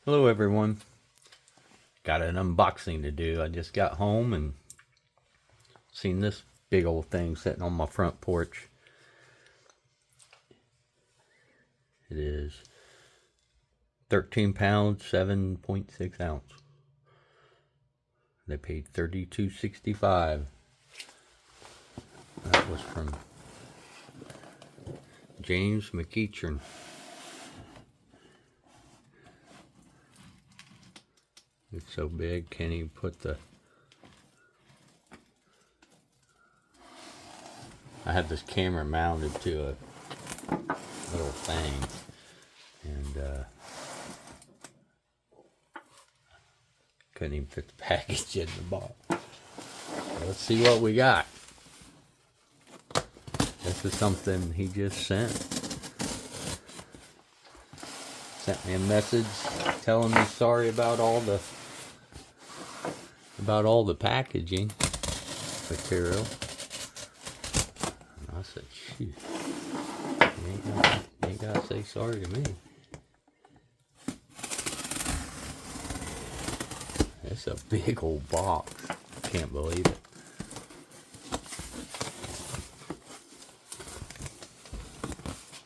Hello everyone. Got an unboxing to do. I just got home and seen this big old thing sitting on my front porch. It is 13 pounds, 7.6 ounce. They paid $32.65. That was from James McEachern. It's so big, can't even put the... I have this camera mounted to a little thing, and couldn't even fit the package in the box. So let's see what we got. This is something he just sent. Sent me a message telling me sorry about all the packaging material. And I said, shoot, you ain't gotta say sorry to me. It's a big old box. I can't believe it.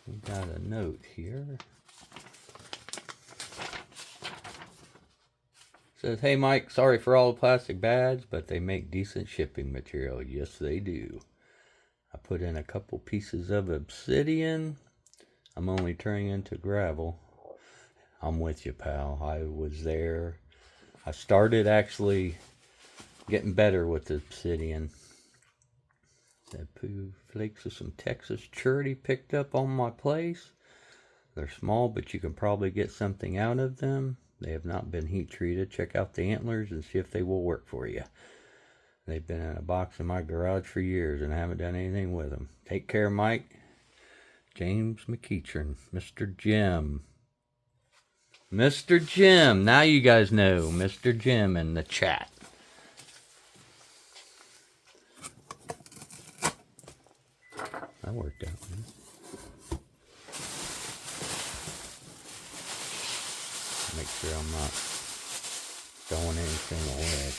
We got a note here. Says, hey Mike, sorry for all the plastic bags, but they make decent shipping material. Yes, they do. I put in a couple pieces of obsidian. I'm only turning into gravel. I'm with you, pal. I was there. I started actually getting better with the obsidian. That poo flakes of some Texas cherry picked up on my place. They're small, but you can probably get something out of them. They have not been heat treated. Check out the antlers and see if they will work for you. They've been in a box in my garage for years and I haven't done anything with them. Take care, Mike. James McEachern, Mr. Jim. Mr. Jim. Now you guys know Mr. Jim in the chat. That worked out, man. Make sure I'm not throwing anything away.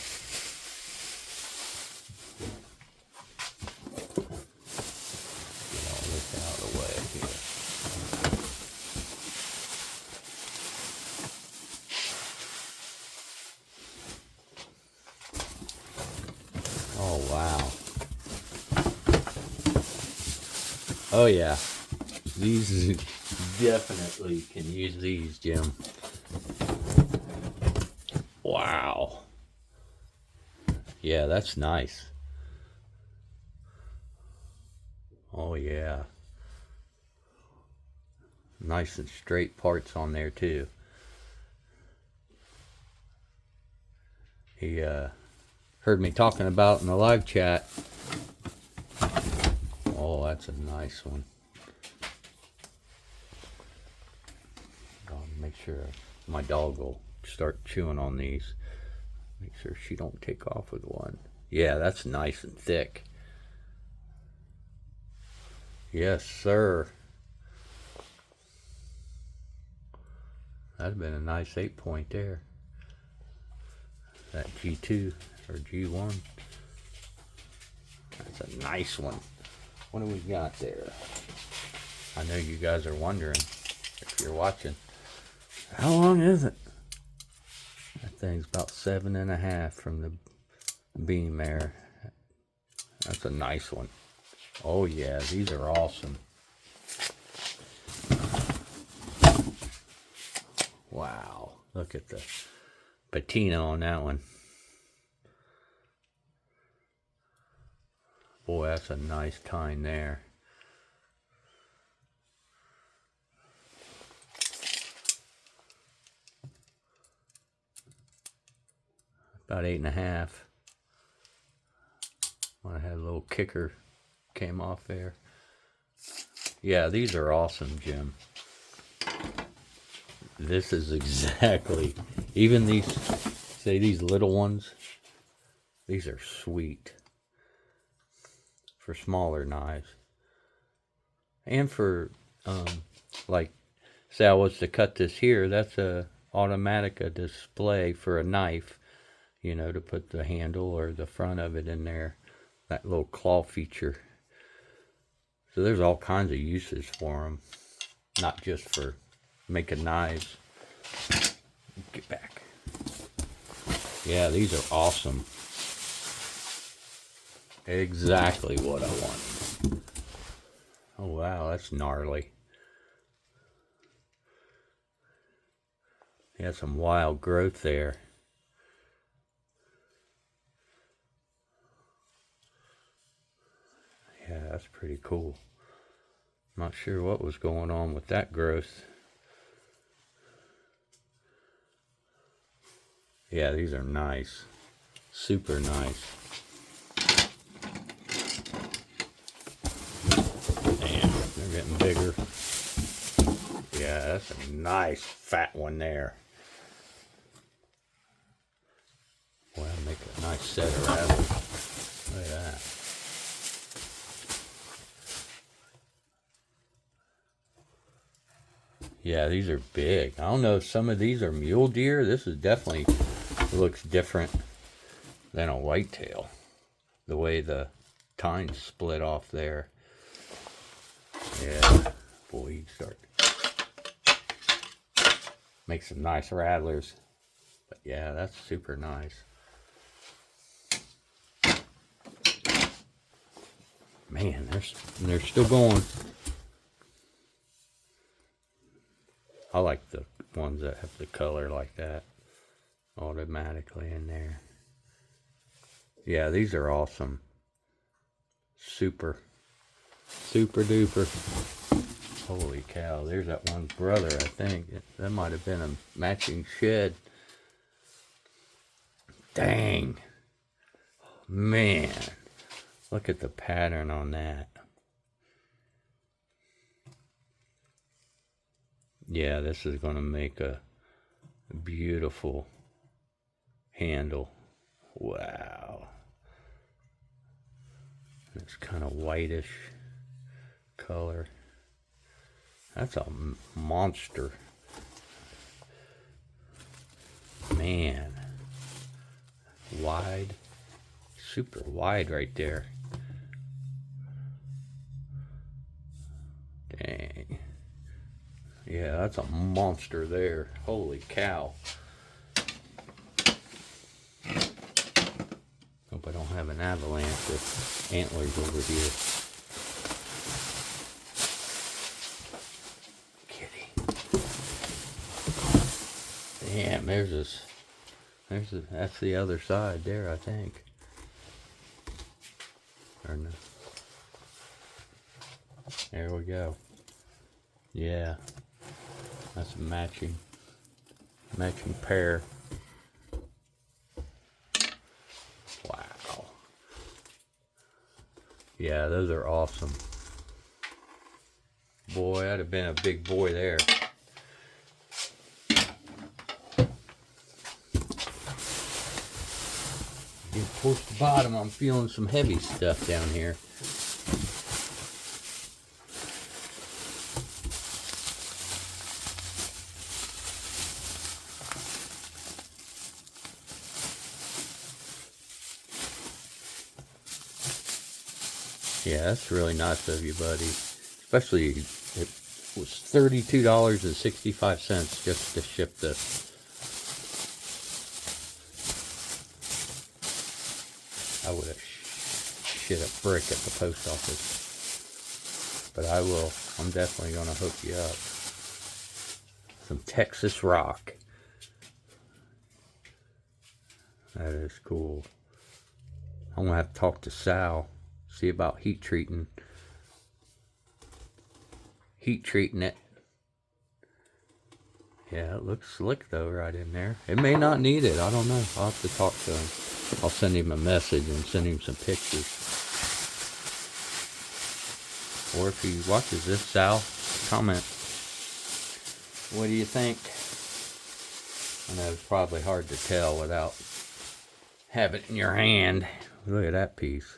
Get all this out of the way here. Oh, wow. Oh, yeah. These definitely can use these, Jim. Wow. Yeah, that's nice. Oh, yeah. Nice and straight parts on there, too. He heard me talking about in the live chat. Oh, that's a nice one. I'll make sure my dog will start chewing on these. Make sure she don't take off with one. Yeah, that's nice and thick. Yes, sir. That'd have been a nice 8-point there. That G2 or G1. That's a nice one. What do we got there? I know you guys are wondering if you're watching. How long is it? That thing's about 7.5 from the beam there. That's a nice one. Oh yeah, these are awesome. Wow, look at the patina on that one. Boy, that's a nice tine there. About 8.5. I had a little kicker came off there. Yeah, these are awesome, Jim. This is exactly, even these, say these little ones, these are sweet for smaller knives. And for, like, say I was to cut this here, that's a automatic display for a knife, you know, to put the handle or the front of it in there. That little claw feature. So there's all kinds of uses for them, not just for making knives. Get back. Yeah, these are awesome. Exactly what I want. Oh wow, that's gnarly. Yeah, some wild growth there. Yeah, that's pretty cool. Not sure what was going on with that growth. Yeah, these are nice. Super nice. Damn, they're getting bigger. Yeah, that's a nice fat one there. Boy, that'll make a nice set of rabbits. Look at that. Yeah, these are big. I don't know if some of these are mule deer. This is definitely looks different than a whitetail. The way the tines split off there. Yeah, boy, you start make some nice rattlers. But yeah, that's super nice. Man, they're still going. I like the ones that have the color like that automatically in there. Yeah, these are awesome. Super duper. Holy cow, there's that one's brother, I think. That might have been a matching shed. Dang. Man, look at the pattern on that. Yeah, this is going to make a beautiful handle. Wow. It's kind of whitish color. That's a monster. Man. Wide. Super wide right there. Dang. Yeah, that's a monster there. Holy cow. Hope I don't have an avalanche of antlers over here. Kitty. Damn, that's the other side there, I think. Or no. There we go. Yeah. That's a matching pair. Wow. Yeah, those are awesome. Boy, that'd have been a big boy there. Towards the bottom, I'm feeling some heavy stuff down here. Yeah, that's really nice of you, buddy. Especially, it was $32.65 just to ship this. I would have shit a brick at the post office. But I will. I'm definitely going to hook you up. Some Texas rock. That is cool. I'm going to have to talk to Sal. See about heat treating it. Yeah, it looks slick though right in there. It may not need it. I don't know. I'll have to talk to him. I'll send him a message and send him some pictures. Or if he watches this, Sal, comment. What do you think? I know it's probably hard to tell without having it in your hand. Look at that piece.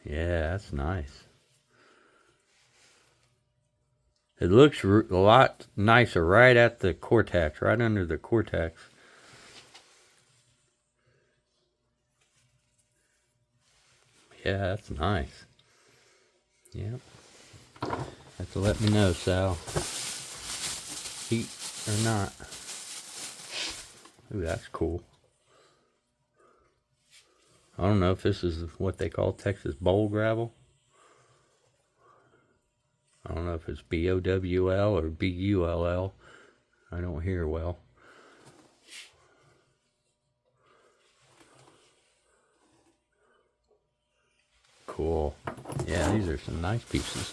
Yeah, that's nice. It looks a lot nicer right at the cortex, right under the cortex. Yeah, that's nice. Yep. Have to let me know, Sal. Heat or not. Ooh, that's cool. I don't know if this is what they call Texas bowl gravel. I don't know if it's BOWL or BULL. I don't hear well. Cool. Yeah, these are some nice pieces.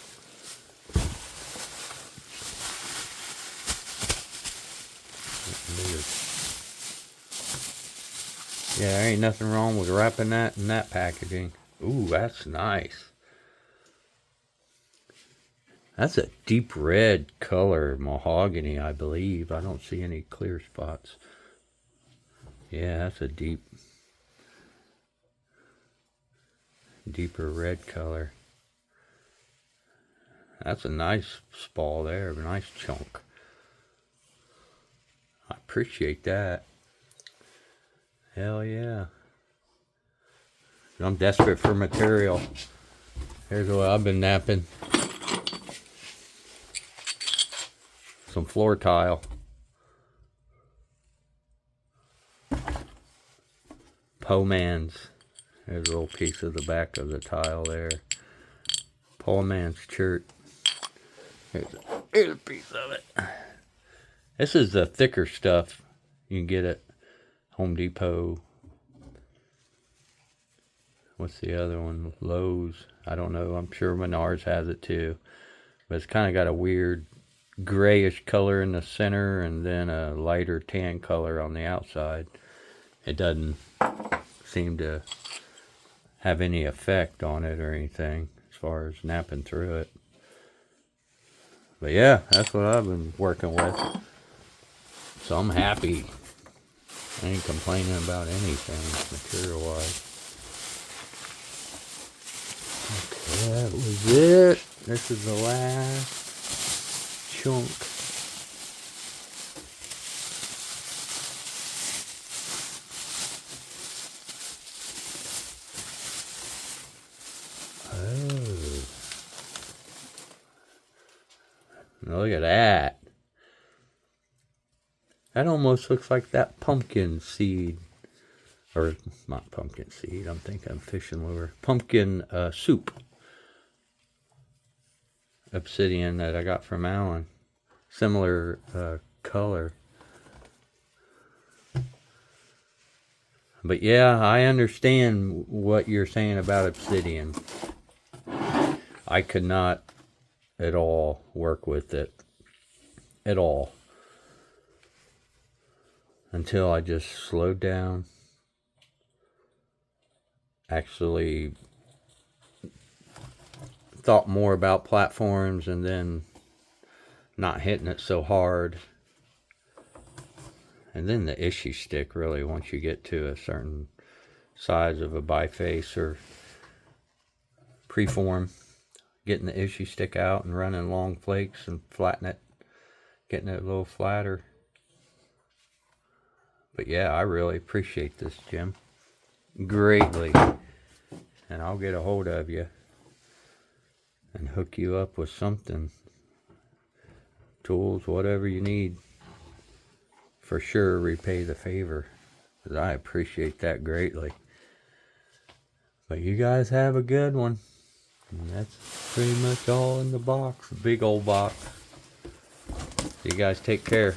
Yeah, there ain't nothing wrong with wrapping that in that packaging. Ooh, that's nice. That's a deep red color, mahogany, I believe. I don't see any clear spots. Yeah, that's a deeper red color. That's a nice spall there, a nice chunk. I appreciate that. Hell yeah. I'm desperate for material. Here's what I've been napping. Some floor tile. Pomans. There's a little piece of the back of the tile there. Pomans chert. Here's a piece of it. This is the thicker stuff you can get at Home Depot. What's the other one? Lowe's. I don't know. I'm sure Menards has it too. But it's kind of got a weird grayish color in the center and then a lighter tan color on the outside. It doesn't seem to have any effect on it or anything as far as napping through it. But yeah, that's what I've been working with. So I'm happy. I ain't complaining about anything material-wise. Okay, that was it. This is the last chunk. Oh. Look at that. That almost looks like that pumpkin seed. Or not pumpkin seed, I'm thinking fishing lure. Pumpkin soup. Obsidian that I got from Alan. Similar color. But yeah, I understand what you're saying about obsidian. I could not at all work with it. At all. Until I just slowed down. Actually thought more about platforms and then not hitting it so hard. And then the issue stick, really, once you get to a certain size of a biface or preform, getting the issue stick out and running long flakes and flatten it, getting it a little flatter. But yeah, I really appreciate this, Jim. Greatly. And I'll get a hold of you and hook you up with something. Tools, whatever you need. For sure repay the favor. Because I appreciate that greatly. But you guys have a good one. And that's pretty much all in the box. Big old box. You guys take care.